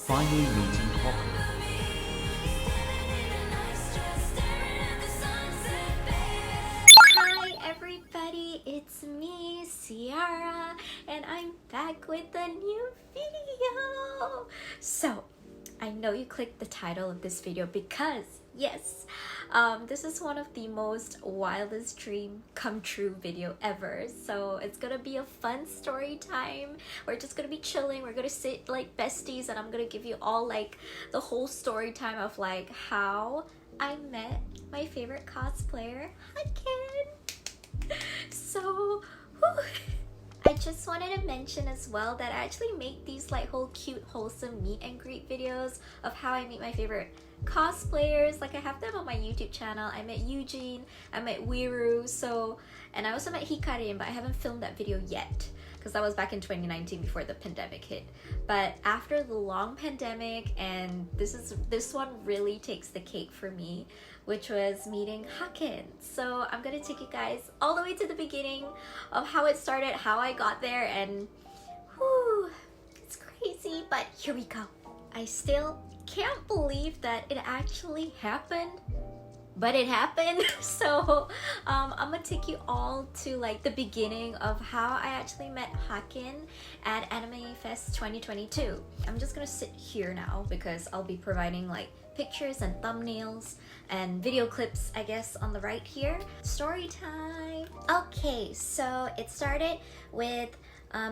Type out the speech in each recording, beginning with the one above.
finally meeting Hakken. Hi everybody, it's me, Ciara, and I'm back with a new video. So, I know you clicked the title of this video because, yes, this is one of the most wildest dream come true video ever. So it's gonna be a fun story time. We're just gonna be chilling. We're gonna sit like besties, and I'm gonna give you all like the whole story time of like how I met my favorite cosplayer, Hakken. So, whew. I just wanted to mention as well that I actually make these like whole cute wholesome meet and greet videos of how I meet my favorite cosplayers. Like I have them on my YouTube channel. I met Eugene, I met Weeee, so, and I also met Hikarin, but I haven't filmed that video yet because that was back in 2019 before the pandemic hit. But after the long pandemic, and this one really takes the cake for me, which was meeting Hakken. So I'm gonna take you guys all the way to the beginning of how it started, how I got there, and whew, it's crazy, but here we go. I still can't believe that it actually happened, but it happened. So I'm gonna take you all to like the beginning of how I actually met Hakken at AnimeFest 2022. I'm just gonna sit here now because I'll be providing like pictures and thumbnails and video clips, I guess, on the right here. Story time. Okay, so it started with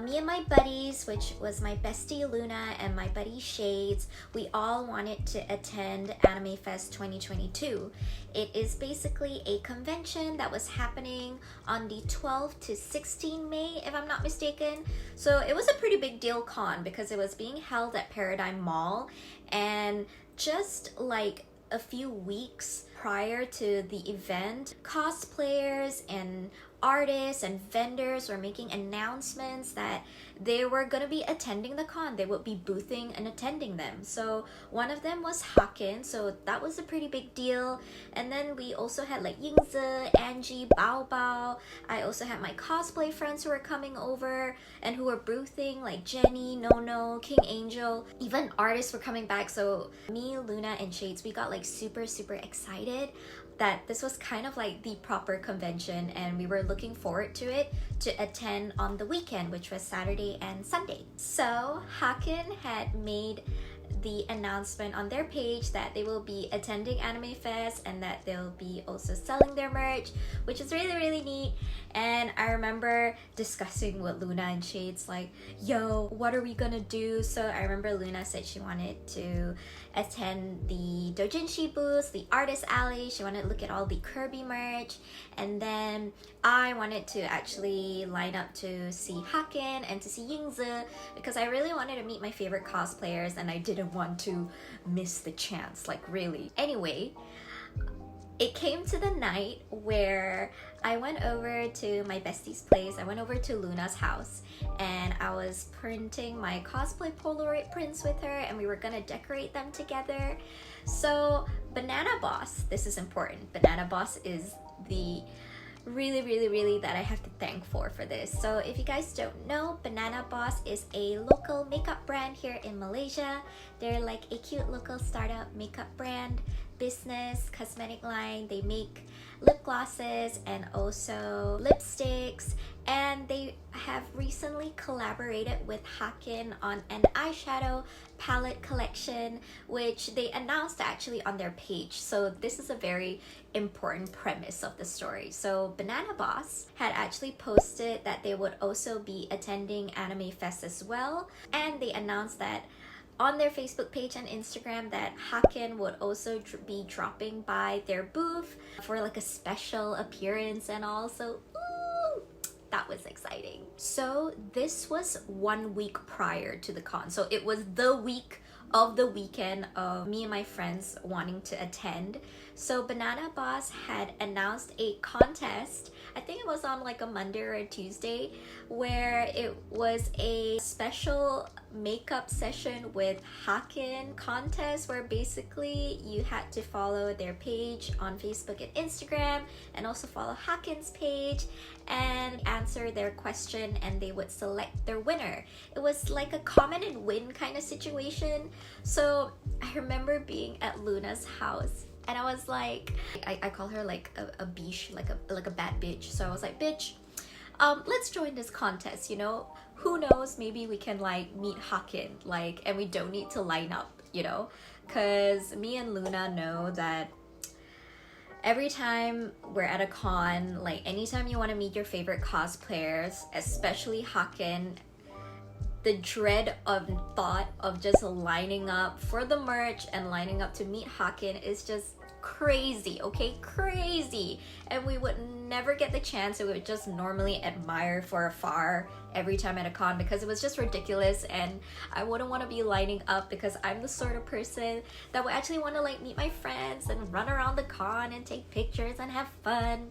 me and my buddies, which was my bestie Luna and my buddy Shades. We all wanted to attend AnimeFest 2022. It is basically a convention that was happening on the 12th to 16 May, if I'm not mistaken. So it was a pretty big deal con because it was being held at Paradigm Mall, and just like a few weeks prior to the event, cosplayers and artists and vendors were making announcements that they were going to be attending the con. They would be boothing and attending them. So one of them was Hakken, so that was a pretty big deal. And then we also had like Yingzi, Angie, Bao Bao. I also had my cosplay friends who were coming over and who were boothing, like Jenny, Nono, King Angel. Even artists were coming back. So me, Luna, and Shades, we got like super excited that this was kind of like the proper convention, and we were looking forward to it to attend on the weekend, which was Saturday and Sunday. So Hakken had made the announcement on their page that they will be attending AnimeFest and that they'll be also selling their merch, which is really neat. And I remember discussing with Luna and Shades like, yo, what are we gonna do? So I remember Luna said she wanted to attend the doujinshi booth, the artist alley. She wanted to look at all the Kirby merch, and then I wanted to actually line up to see Hakken and to see Yingzi because I really wanted to meet my favorite cosplayers and I didn't want to miss the chance, like really. Anyway, it came to the night where I went over to my bestie's place. I went over to Luna's house and I was printing my cosplay Polaroid prints with her, and we were gonna decorate them together. So Banana Boss, this is important. Banana Boss is the really that I have to thank for this. So if you guys don't know, Banana Boss is a local makeup brand here in Malaysia. They're like a cute local startup makeup brand, business, cosmetic line. They make lip glosses and also lipsticks, and they have recently collaborated with Hakken on an eyeshadow palette collection, which they announced actually on their page. So this is a very important premise of the story. So Banana Boss had actually posted that they would also be attending AnimeFest as well, and they announced that on their Facebook page and Instagram that Hakken would also be dropping by their booth for like a special appearance and all. So ooh, that was exciting. So this was 1 week prior to the con. So it was the week of the weekend of me and my friends wanting to attend. So Banana Boss had announced a contest, I think it was on like a Monday or a Tuesday, where it was a special makeup session with Hakken contest where basically you had to follow their page on Facebook and Instagram and also follow Hakken's page and answer their question, and they would select their winner. It was like a comment and win kind of situation. So I remember being at Luna's house and I was like, I call her like a biche, like a bad bitch. So I was like, bitch, let's join this contest, you know, who knows, maybe we can like meet Hakken, like, and we don't need to line up, you know, because me and Luna know that every time we're at a con, like anytime you want to meet your favorite cosplayers, especially Hakken, the dread of thought of just lining up for the merch and lining up to meet Hakken is just crazy, okay? Crazy. And we would never get the chance. We would just normally admire for afar every time at a con because it was just ridiculous, and I wouldn't want to be lining up because I'm the sort of person that would actually want to like meet my friends and run around the con and take pictures and have fun.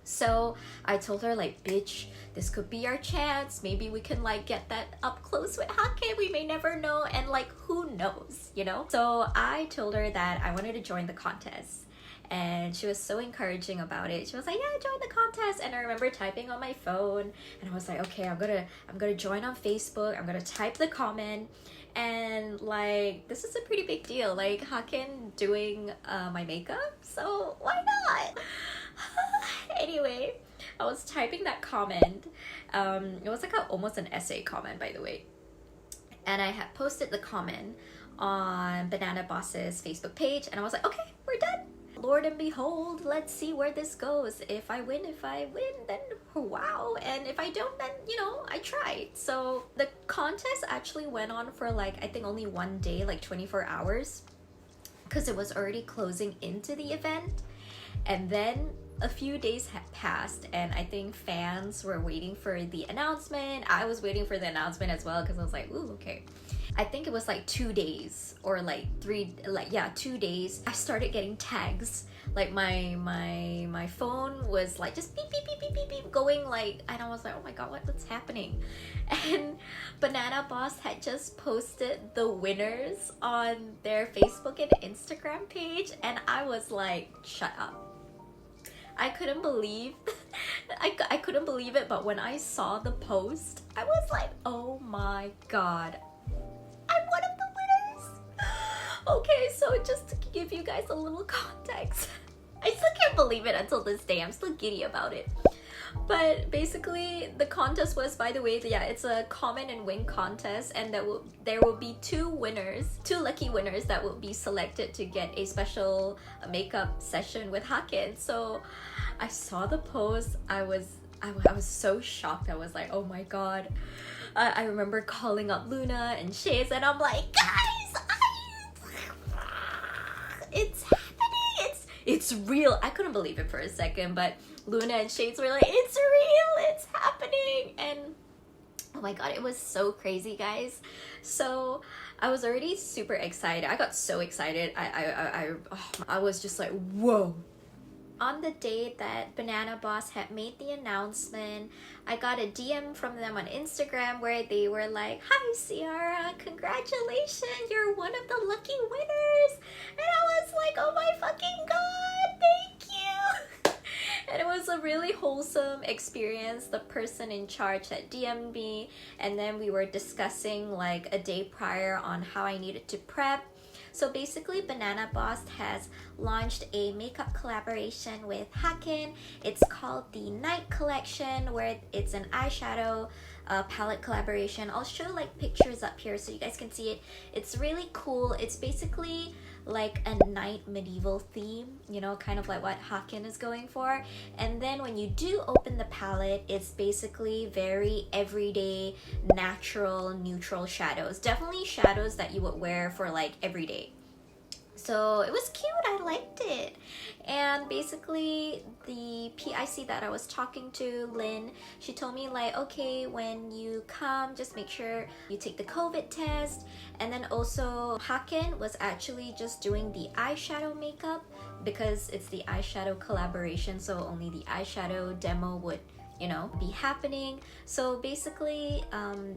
So I told her like, bitch, this could be our chance. Maybe we can like get that up close with Hakken. We may never know, and like who knows, you know? So I told her that I wanted to join the contest, and she was so encouraging about it. She was like, yeah, join the contest. And I remember typing on my phone and I was like, okay, I'm gonna join on Facebook. I'm gonna type the comment, and like this is a pretty big deal, like Hakken doing my makeup, so why not? Anyway, I was typing that comment. It was like almost an essay comment, by the way, and I had posted the comment on Banana Boss's Facebook page, and I was like, okay, we're done. Lord and behold, let's see where this goes. If I win, then wow, and if I don't, then you know, I tried. So the contest actually went on for like I think only one day, like 24 hours, because it was already closing into the event. And then a few days had passed, and I think fans were waiting for the announcement. I was waiting for the announcement as well because I was like, ooh, okay. I think it was like 2 days or like 2 days. I started getting tags. Like my phone was like just beep beep beep beep beep beep going, like, and I was like, oh my god, what's happening? And Banana Boss had just posted the winners on their Facebook and Instagram page, and I was like, shut up. I couldn't believe I couldn't believe it, but when I saw the post, I was like, oh my god, I'm one of the winners. Okay, so just to give you guys a little context, I still can't believe it until this day. I'm still giddy about it. But basically the contest was, by the way, yeah, it's a comment and win contest, and there will be two lucky winners that will be selected to get a special makeup session with Hakken. So I saw the post. I was so shocked. I was like, oh my god. I remember calling up Luna and Shades, and I'm like, guys, it's happening. It's real. I couldn't believe it for a second, but Luna and Shades were like, it's real, it's happening. And oh my god, it was so crazy, guys. So I was already super excited. I got so excited. I was just like, whoa. On the day that Banana Boss had made the announcement, I got a DM from them on Instagram where they were like, hi Ciara, congratulations, you're one of the lucky winners. And I was like, oh my fucking god, thank you. And it was a really wholesome experience. The person in charge had DM'd me, and then we were discussing like a day prior on how I needed to prep. So basically, Banana Boss has launched a makeup collaboration with Hakken. It's called the Night Collection, where it's an eyeshadow palette collaboration. I'll show like pictures up here so you guys can see it. It's really cool. It's basically like a night medieval theme, you know, kind of like what Hakken is going for. And then when you do open the palette, it's basically very everyday, natural, neutral shadows. Definitely shadows that you would wear for like every day. So it was cute, I liked it. And basically the PIC that I was talking to, Lynn, she told me like, okay, when you come, just make sure you take the COVID test. And then also Hakken was actually just doing the eyeshadow makeup because it's the eyeshadow collaboration, so only the eyeshadow demo would, you know, be happening. So basically,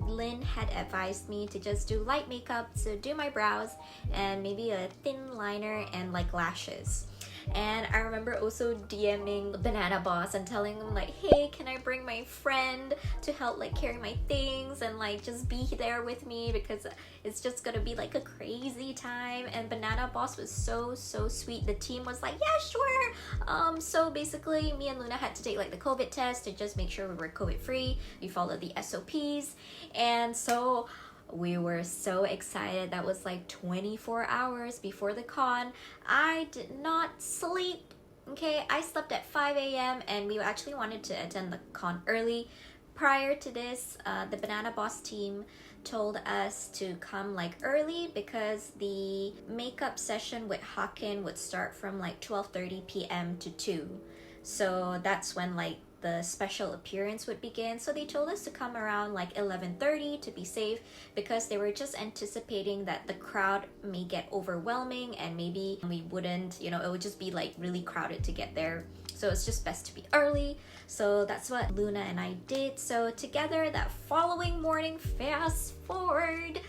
Lynn had advised me to just do light makeup, so do my brows and maybe a thin liner and like lashes. And I remember also DMing Banana Boss and telling him like, hey, can I bring my friend to help like carry my things and like just be there with me, because it's just gonna be like a crazy time. And Banana Boss was so sweet. The team was like, yeah, sure. So basically me and Luna had to take like the COVID test to just make sure we were COVID free. We followed the SOPs, and so we were so excited. That was like 24 hours before the con. I did not sleep. Okay, I slept at 5 a.m. and we actually wanted to attend the con early. Prior to this, the Banana Boss team told us to come like early because the makeup session with Hakken would start from like 12:30 p.m. to 2. So that's when like the special appearance would begin. So they told us to come around like 11:30 to be safe, because they were just anticipating that the crowd may get overwhelming and maybe we wouldn't, you know, it would just be like really crowded to get there. So it's just best to be early. So that's what Luna and I did. So together that following morning, fast forward,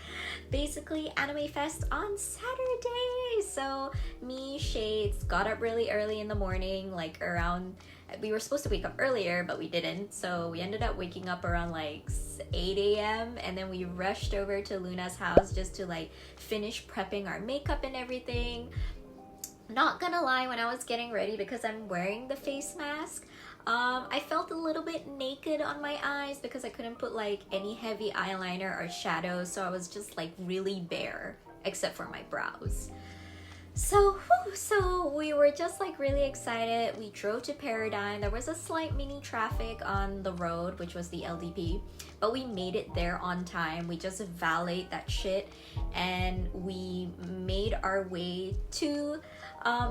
basically AnimeFest on Saturday. So me, Shades, got up really early in the morning, like around, we were supposed to wake up earlier but we didn't, so we ended up waking up around like 8 a.m. and then we rushed over to Luna's house just to like finish prepping our makeup and everything. Not gonna lie, when I was getting ready, because I'm wearing the face mask, I felt a little bit naked on my eyes because I couldn't put like any heavy eyeliner or shadows, so I was just like really bare except for my brows. So we were just like really excited. We drove to Paradigm. There was a slight mini traffic on the road, which was the LDP, but we made it there on time. We just valeted that shit and we made our way to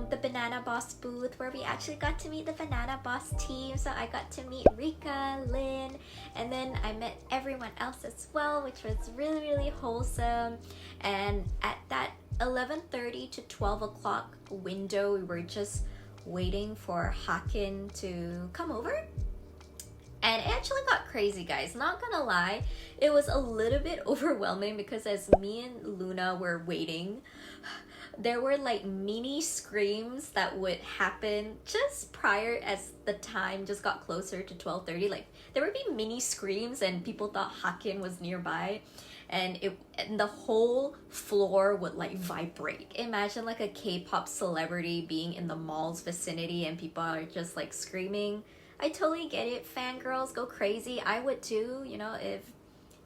the Banana Boss booth, where we actually got to meet the Banana Boss team. So I got to meet Rika, Lynn, and then I met everyone else as well, which was really wholesome. And at that 11:30 to 12 o'clock window, we were just waiting for Hakken to come over. And it actually got crazy, guys. Not gonna lie, it was a little bit overwhelming because as me and Luna were waiting, there were like mini screams that would happen just prior, as the time just got closer to 12:30. Like there would be mini screams and people thought Hakken was nearby, and the whole floor would like vibrate. Imagine like a K-pop celebrity being in the mall's vicinity and people are just like screaming. I totally get it. Fangirls go crazy. I would too, you know, if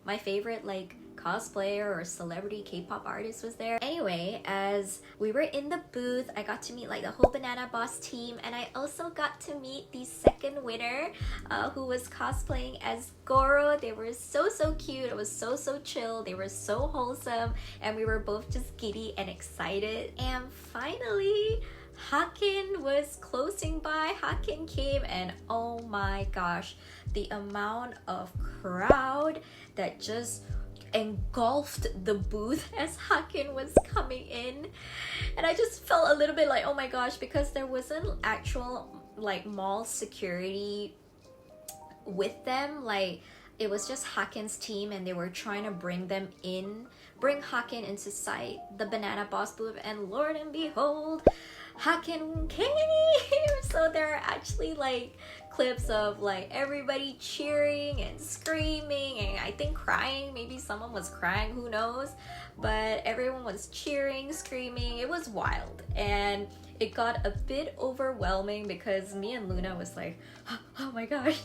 my favorite like cosplayer or celebrity K-pop artist was there. Anyway, as we were in the booth, I got to meet like the whole Banana Boss team, and I also got to meet the second winner who was cosplaying as Goro. They were so cute. It was so chill. They were so wholesome, and we were both just giddy and excited. And finally, Hakken was closing by. Hakken came, and oh my gosh, the amount of crowd that just engulfed the booth as Hakken was coming in. And I just felt a little bit like, oh my gosh, because there wasn't actual like mall security with them. Like it was just Hakken's team, and they were trying to bring Hakken into sight, the Banana Boss booth, and Lord and behold, Hakken came. So there are actually like clips of like everybody cheering and screaming, and I think crying. Maybe someone was crying, who knows, but everyone was cheering, screaming. It was wild, and it got a bit overwhelming because me and Luna was like, oh my gosh,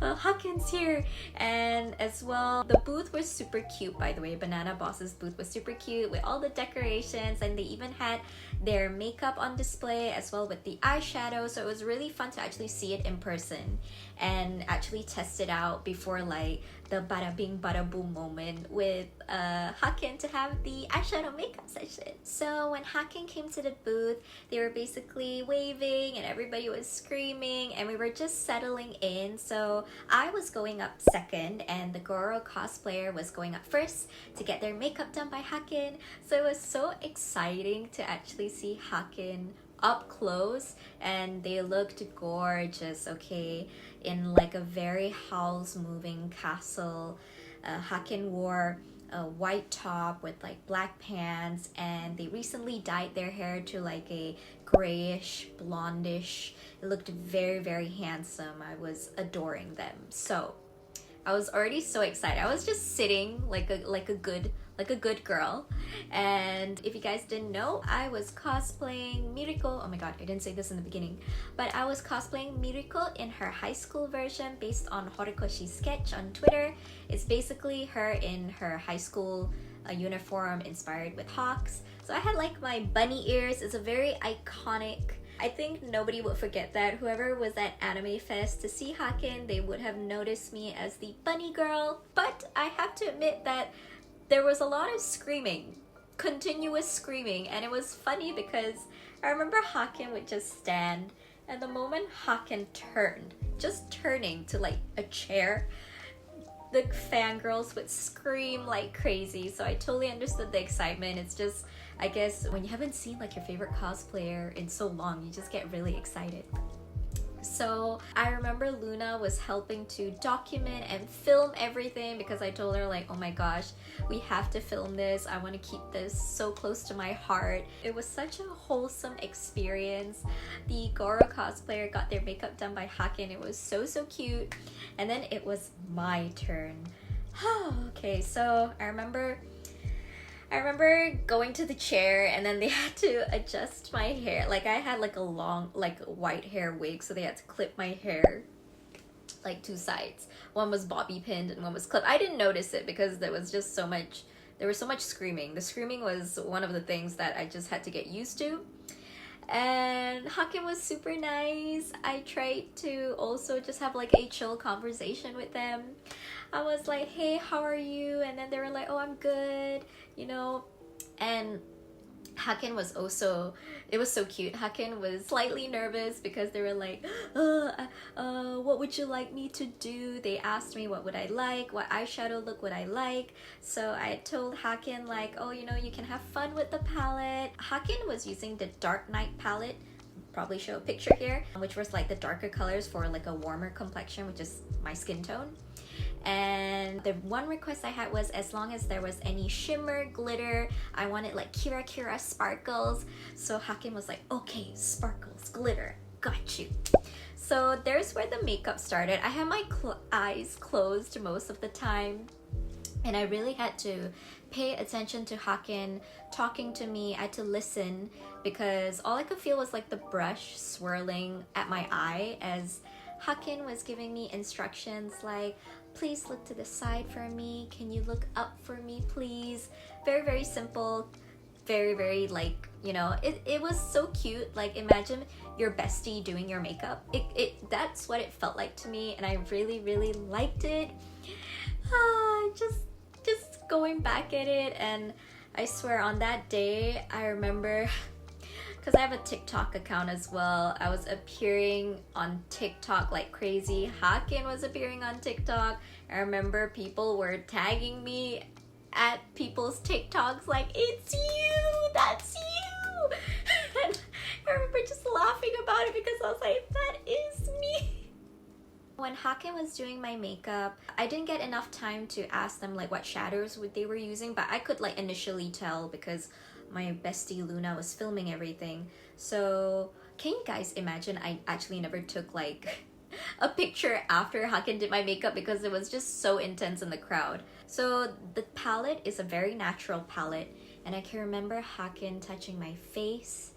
Hakken's here. And as well, the booth was super cute, by the way. Banana Boss's booth was super cute with all the decorations, and they even had their makeup on display as well with the eyeshadow. So it was really fun to actually see it in person and actually test it out before like the bada bing bada boom moment with Hakken to have the eyeshadow makeup session. So when Hakken came to the booth, they were basically waving and everybody was screaming, and we were just settling in. So I was going up second and the Goro cosplayer was going up first to get their makeup done by Hakken. So it was so exciting to actually see Hakken up close, and they looked gorgeous, okay, in like a very house moving castle. Hakken wore a white top with like black pants, and they recently dyed their hair to like a grayish blondish. It looked very, very handsome. I was adoring them. So I was already so excited. I was just sitting like a good girl. And if you guys didn't know, I was cosplaying Miriko. Oh my god, I didn't say this in the beginning, but I was cosplaying Miriko in her high school version based on Horikoshi's sketch on Twitter. It's basically her in her high school uniform inspired with hawks. So I had like my bunny ears. It's a very iconic. I think nobody would forget that. Whoever was at AnimeFest to see Hakken, they would have noticed me as the bunny girl. But I have to admit that there was a lot of screaming, continuous screaming, and it was funny because I remember Hakken would just stand, and the moment Hakken turned, just turning to like a chair, the fangirls would scream like crazy. So I totally understood the excitement. It's just, I guess when you haven't seen like your favorite cosplayer in so long, you just get really excited. So I remember Luna was helping to document and film everything because I told her like, oh my gosh, we have to film this. I want to keep this so close to my heart. It was such a wholesome experience. The Goro cosplayer got their makeup done by Hakken. It was so cute. And then it was my turn. Okay, so I remember going to the chair, and then they had to adjust my hair. Like I had like a long like white hair wig, so they had to clip my hair like two sides. One was bobby pinned and one was clipped. I didn't notice it because there was just so much screaming. The screaming was one of the things that I just had to get used to. And Hakken was super nice. I tried to also just have like a chill conversation with them. I was like, hey, how are you? And then they were like, oh, I'm good, you know. And Hakken was also, it was so cute. Hakken was slightly nervous because they were like, what would you like me to do? They asked me what would I like, what eyeshadow look would I like. So I told Hakken like, oh, you know, you can have fun with the palette. Hakken was using the Dark Knight palette. Probably show a picture here, which was like the darker colors for like a warmer complexion, which is my skin tone. And the one request I had was as long as there was any shimmer, glitter, I wanted like Kira sparkles. So Hakken was like, okay, sparkles, glitter, got you. So there's where the makeup started. I had my eyes closed most of the time, and I really had to pay attention to Hakken talking to me. I had to listen because all I could feel was like the brush swirling at my eye as Hakken was giving me instructions like, please look to the side for me. Can you look up for me, please? Very simple. Very like, you know, it was so cute. Like imagine your bestie doing your makeup. That's what it felt like to me, and I really liked it. Just going back at it, and I swear on that day I remember, because I have a TikTok account as well, I was appearing on TikTok like crazy. Hakken was appearing on TikTok. I remember people were tagging me at people's TikToks like, it's you, that's you. And I remember just laughing about it because I was like, that is me. When Hakken was doing my makeup, I didn't get enough time to ask them like what shadows they were using, but I could like initially tell because my bestie Luna was filming everything. So can you guys imagine I actually never took like a picture after Hakken did my makeup because it was just so intense in the crowd. So the palette is a very natural palette, and I can remember Hakken touching my face.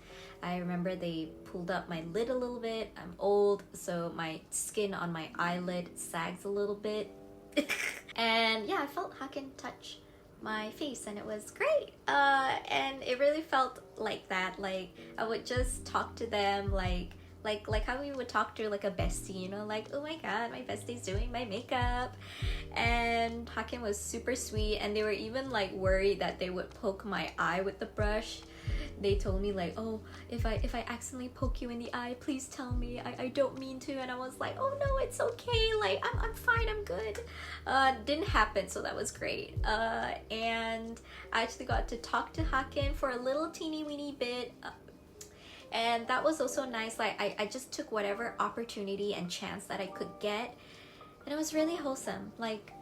I remember they pulled up my lid a little bit. I'm old, so my skin on my eyelid sags a little bit. And yeah, I felt Hakken touch my face, and it was great. And it really felt like that. Like I would just talk to them like how we would talk to like a bestie, you know, like, oh my god, my bestie's doing my makeup. And Hakken was super sweet, and they were even like worried that they would poke my eye with the brush. They told me like, oh, if I accidentally poke you in the eye, please tell me. I don't mean to. And I was like, oh no, it's okay, like I'm fine, I'm good. Didn't happen, so that was great. And I actually got to talk to Hakken for a little teeny weeny bit. and that was also nice. Like I just took whatever opportunity and chance that I could get, and it was really wholesome. Like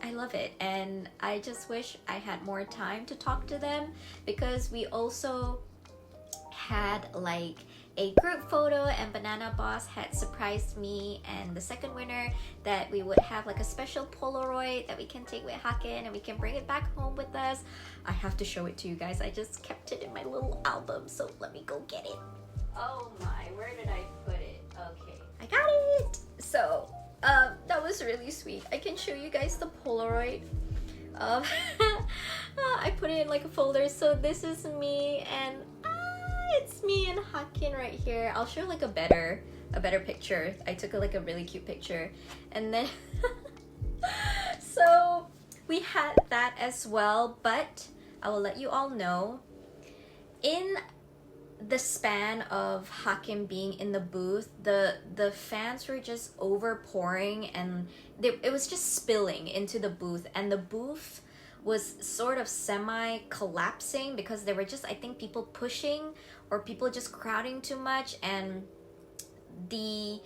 I love it, and I just wish I had more time to talk to them, because we also had like a group photo, and Banana Boss had surprised me and the second winner that we would have like a special Polaroid that we can take with Hakken and we can bring it back home with us. I have to show it to you guys. I just kept it in my little album, so let me go get it. Oh my, where did I put it? Okay, I got it. So that was really sweet. I can show you guys the Polaroid. I put it in like a folder. So this is me, and it's me and Hakken right here. I'll show like a better picture. I took like a really cute picture, and then so we had that as well. But I will let you all know, in the span of Hakken being in the booth, the fans were just overpouring, and it was just spilling into the booth, and the booth was sort of semi-collapsing because there were just, I think, people pushing or people just crowding too much, and the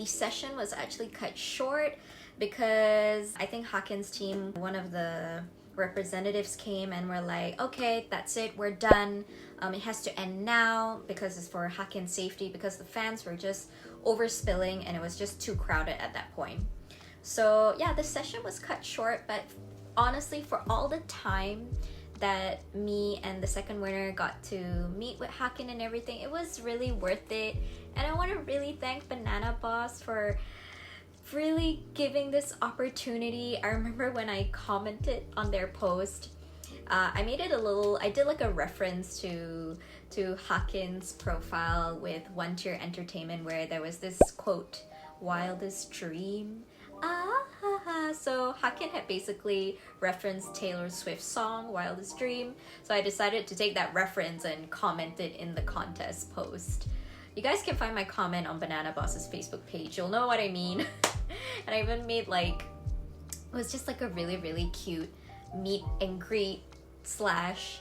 session was actually cut short because I think Hakken's team, one of the representatives came and were like, okay, that's it, we're done. It has to end now because it's for Hakken's safety, because the fans were just overspilling and it was just too crowded at that point. So yeah, the session was cut short, but honestly, for all the time that me and the second winner got to meet with Hakken and everything, it was really worth it. And I want to really thank Banana Boss for really giving this opportunity. I remember when I commented on their post, I made it a little, I did like a reference to Hakken's profile with One Tier Entertainment, where there was this quote, "Wildest dream." So Hakken had basically referenced Taylor Swift's song Wildest Dream, so I decided to take that reference and comment it in the contest post. You guys can find my comment on Banana Boss's Facebook page, you'll know what I mean. And I even made like, it was just like a really cute meet and greet slash,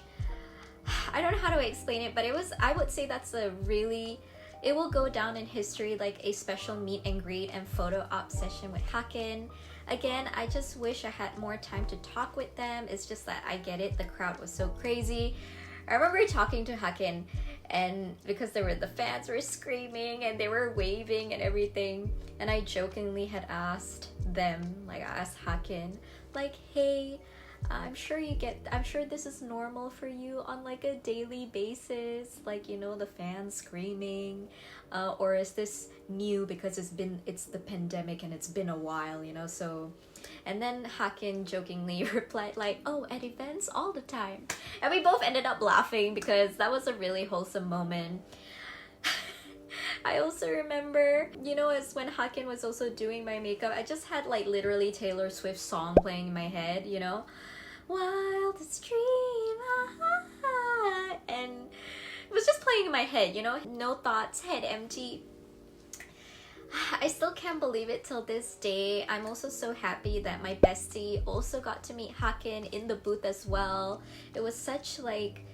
I don't know how to explain it, but it was, I would say that's a really, it will go down in history like a special meet and greet and photo op session with Hakken. Again, I just wish I had more time to talk with them. It's just that I get it, the crowd was so crazy. I remember talking to Hakken, and because the fans were screaming and they were waving and everything, and I jokingly had asked them, like I asked Hakken, like, hey, I'm sure this is normal for you on like a daily basis, like, you know, the fans screaming, or is this new because it's the pandemic and it's been a while, you know? So, and then Hakken jokingly replied like, oh, at events all the time. And we both ended up laughing because that was a really wholesome moment. I also remember, you know, as when Hakken was also doing my makeup, I just had like literally Taylor Swift's song playing in my head, you know? Wildest dream, and it was just playing in my head, you know? No thoughts, head empty. I still can't believe it till this day. I'm also so happy that my bestie also got to meet Hakken in the booth as well. It was such like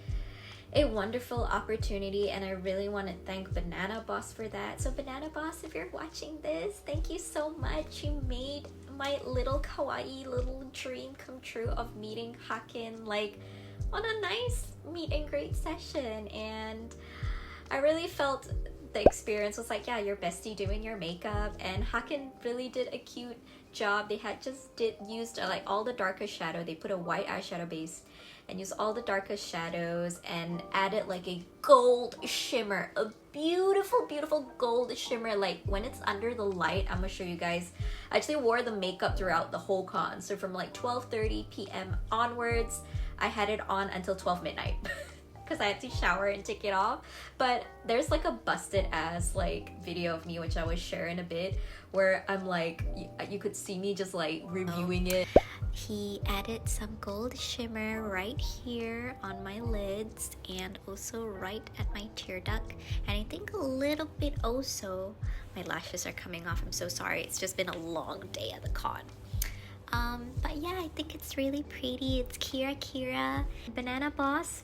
a wonderful opportunity, and I really want to thank Banana Boss for that. So Banana Boss, if you're watching this, thank you so much. You made my little kawaii little dream come true of meeting Hakken like on a nice meet and greet session, and I really felt the experience was like, yeah, your bestie doing your makeup, and Hakken really did a cute job. They had used like all the darkest shadow. They put a white eyeshadow base and used all the darkest shadows and added like a gold shimmer, a beautiful gold shimmer. Like when it's under the light, I'm gonna show you guys. I actually wore the makeup throughout the whole con, so from like 12:30 p.m. onwards I had it on until 12 midnight because I had to shower and take it off. But there's like a busted ass like video of me, which I will share in a bit, where I'm like, you could see me just like reviewing it. He added some gold shimmer right here on my lids and also right at my tear duct, and I think a little bit also my lashes are coming off. I'm so sorry, it's just been a long day at the con. But yeah, I think it's really pretty. It's Kira. Banana Boss,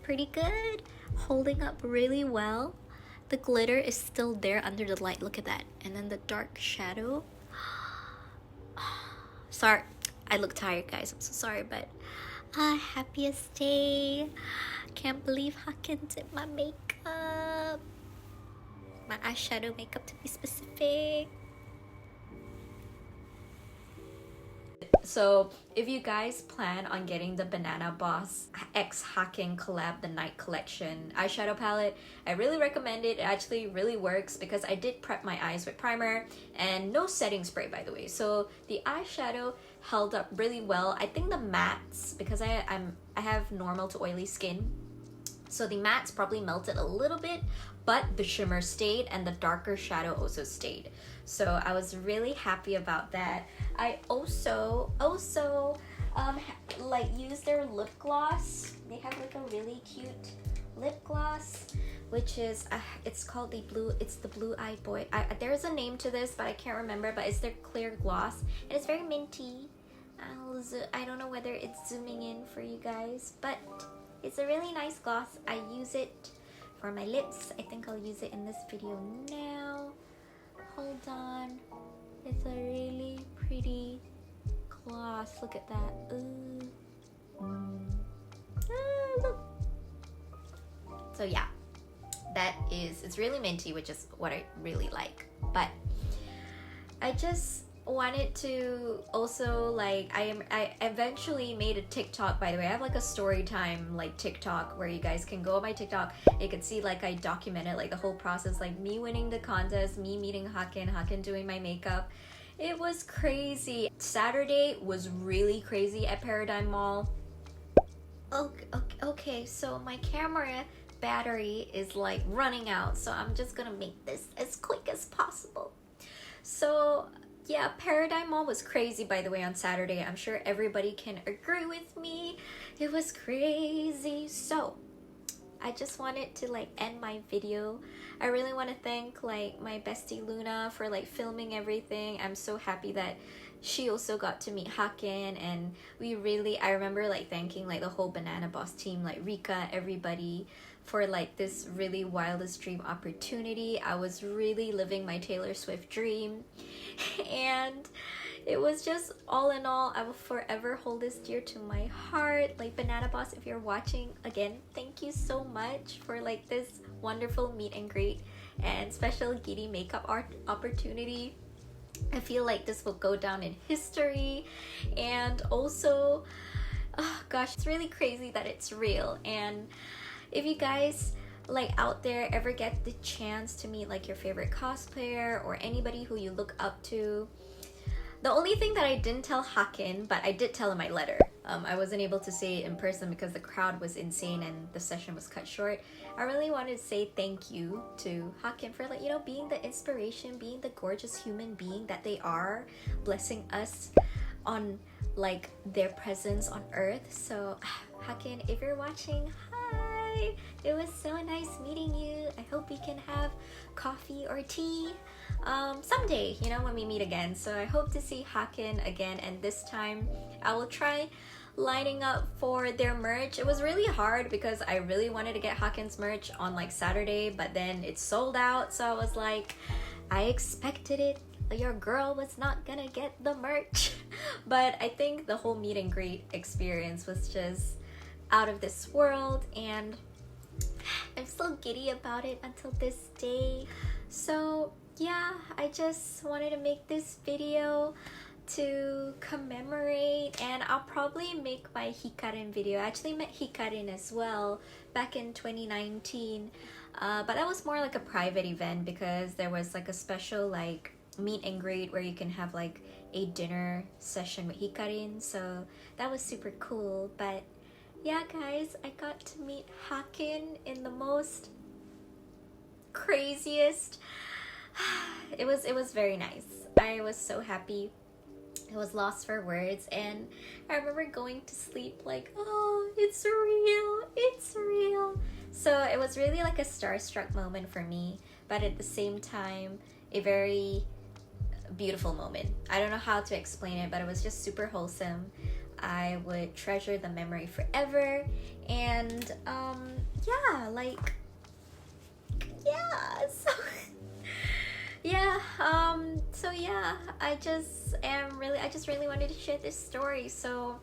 pretty good, holding up really well. The glitter is still there under the light, look at that. And then the dark shadow. Sorry, I look tired guys, I'm so sorry, but happiest day. Can't believe Hakken did my makeup. My eyeshadow makeup to be specific. So if you guys plan on getting the Banana Boss X Hakken collab, the night collection eyeshadow palette, I really recommend it. It actually really works because I did prep my eyes with primer and no setting spray, by the way. So the eyeshadow held up really well. I think the mattes, because I have normal to oily skin, so the mattes probably melted a little bit, but the shimmer stayed and the darker shadow also stayed. So I was really happy about that. I also like use their lip gloss. They have like a really cute lip gloss, which is it's called the Blue-Eyed Boy. There's a name to this, but I can't remember. But it's their clear gloss, and it's very minty. I don't know whether it's zooming in for you guys, but it's a really nice gloss. I use it for my lips. I think I'll use it in this video now. Hold on. It's a really pretty gloss. Look at that. Ooh. Look. So yeah, it's really minty, which is what I really like. But I just wanted to also, like, I eventually made a TikTok, by the way. I have like a story time like TikTok where you guys can go on my TikTok. You can see like I documented like the whole process, like me winning the contest, me meeting Hakken doing my makeup. It was crazy. Saturday was really crazy at Paradigm Mall. Okay, so my camera battery is like running out, so I'm just gonna make this as quick as possible. So yeah, Paradigm Mall was crazy, by the way, on Saturday. I'm sure everybody can agree with me. It was crazy. So I just wanted to like end my video. I really want to thank like my bestie Luna for like filming everything. I'm so happy that she also got to meet Hakken, and I remember like thanking like the whole Banana Boss team, like Rika, everybody, for like this really wildest dream opportunity. I was really living my Taylor Swift dream, and it was just, all in all, I will forever hold this dear to my heart. Like, Banana Boss, if you're watching, again, thank you so much for like this wonderful meet and greet and special giddy makeup art opportunity. I feel like this will go down in history. And also, oh gosh, it's really crazy that it's real. And if you guys like out there ever get the chance to meet like your favorite cosplayer or anybody who you look up to, the only thing that I didn't tell Hakken, but I did tell him my letter. I wasn't able to say it in person because the crowd was insane and the session was cut short. I really wanted to say thank you to Hakken for, like, you know, being the inspiration, being the gorgeous human being that they are, blessing us on like their presence on Earth. So Hakken, if you're watching, hi! It was so nice meeting you. I hope we can have coffee or tea someday, you know, when we meet again. So I hope to see Hakken again, and this time I will try lining up for their merch. It was really hard because I really wanted to get Hakken's merch on like Saturday, but then it sold out. So I was like, I expected it. Your girl was not gonna get the merch. But I think the whole meet and greet experience was just out of this world, and I'm still giddy about it until this day. So yeah, I just wanted to make this video to commemorate, and I'll probably make my Hikarin video. I actually met Hikarin as well back in 2019, but that was more like a private event because there was like a special like meet and greet where you can have like a dinner session with Hikarin, so that was super cool. But yeah guys, I got to meet Hakken in the most craziest, it was very nice. I was so happy. It was lost for words, and I remember going to sleep like, oh, it's real, it's real. So it was really like a starstruck moment for me, but at the same time a very beautiful moment. I don't know how to explain it, but it was just super wholesome. I would treasure the memory forever. And yeah, like, yeah, so yeah, so yeah, I just really wanted to share this story. So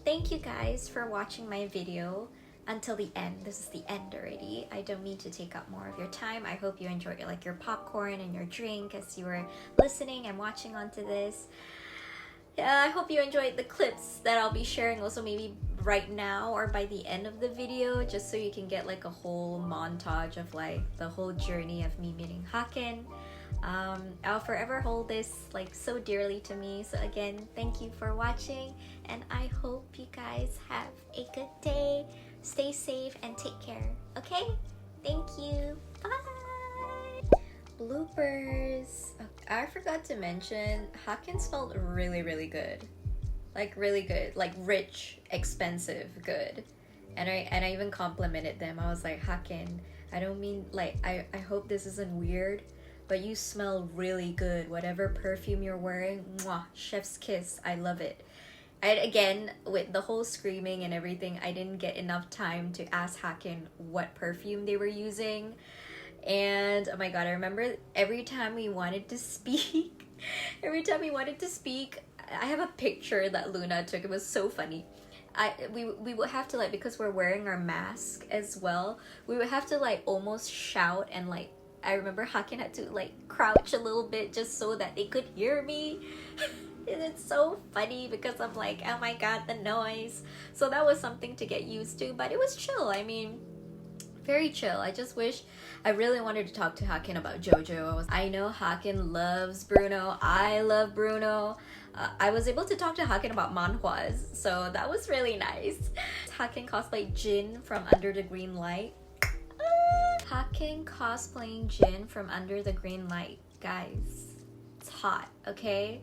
thank you guys for watching my video until the end. This is the end already. I don't mean to take up more of your time. I hope you enjoyed like your popcorn and your drink as you were listening and watching onto this. Yeah, I hope you enjoyed the clips that I'll be sharing also maybe right now or by the end of the video, just so you can get like a whole montage of like the whole journey of me meeting Hakken. I'll forever hold this like so dearly to me. So again, thank you for watching, and I hope you guys have a good day. Stay safe and take care, okay? Thank you. Bye. Bloopers. I forgot to mention, Hakken smelled really, really good. Like really good. Like rich, expensive, good. And I even complimented them. I was like, Hakken, I don't mean like, I hope this isn't weird, but you smell really good. Whatever perfume you're wearing, mwah, chef's kiss. I love it. Again, with the whole screaming and everything, I didn't get enough time to ask Hakken what perfume they were using. And oh my god, I remember every time we wanted to speak, I have a picture that Luna took. It was so funny. We would have to like, because we're wearing our mask as well, we would have to like almost shout, and like I remember Hakken had to like crouch a little bit just so that they could hear me. And it's so funny because I'm like, oh my god, the noise. So that was something to get used to, but it was chill. I mean, very chill. I just wish, I really wanted to talk to Hakken about JoJo. I know Hakken loves Bruno. I love Bruno. I was able to talk to Hakken about manhwas, so that was really nice. Hakken cosplay Jin from Under the Green Light. Hakken cosplaying Jin from Under the Green Light. Guys, it's hot, okay?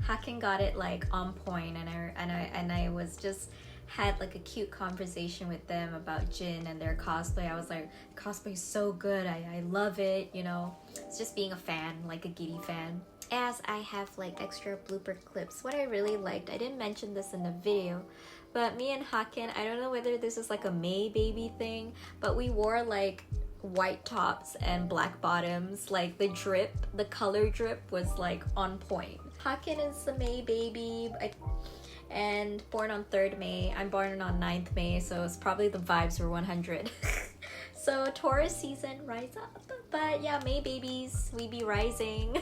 Hakken got it like on point, and I was just had like a cute conversation with them about Jin and their cosplay. I was like, cosplay is so good, I love it, you know. It's just being a fan, like a giddy fan. As I have like extra blooper clips, what I really liked, I didn't mention this in the video, but me and Hakken, I don't know whether this is like a May baby thing, but we wore like white tops and black bottoms. Like the drip, the color drip was like on point. Hakken is the May baby and born on 3rd May. I'm born on 9th May, so it's probably the vibes were 100. So Taurus season, rise up. But yeah, May babies, we be rising.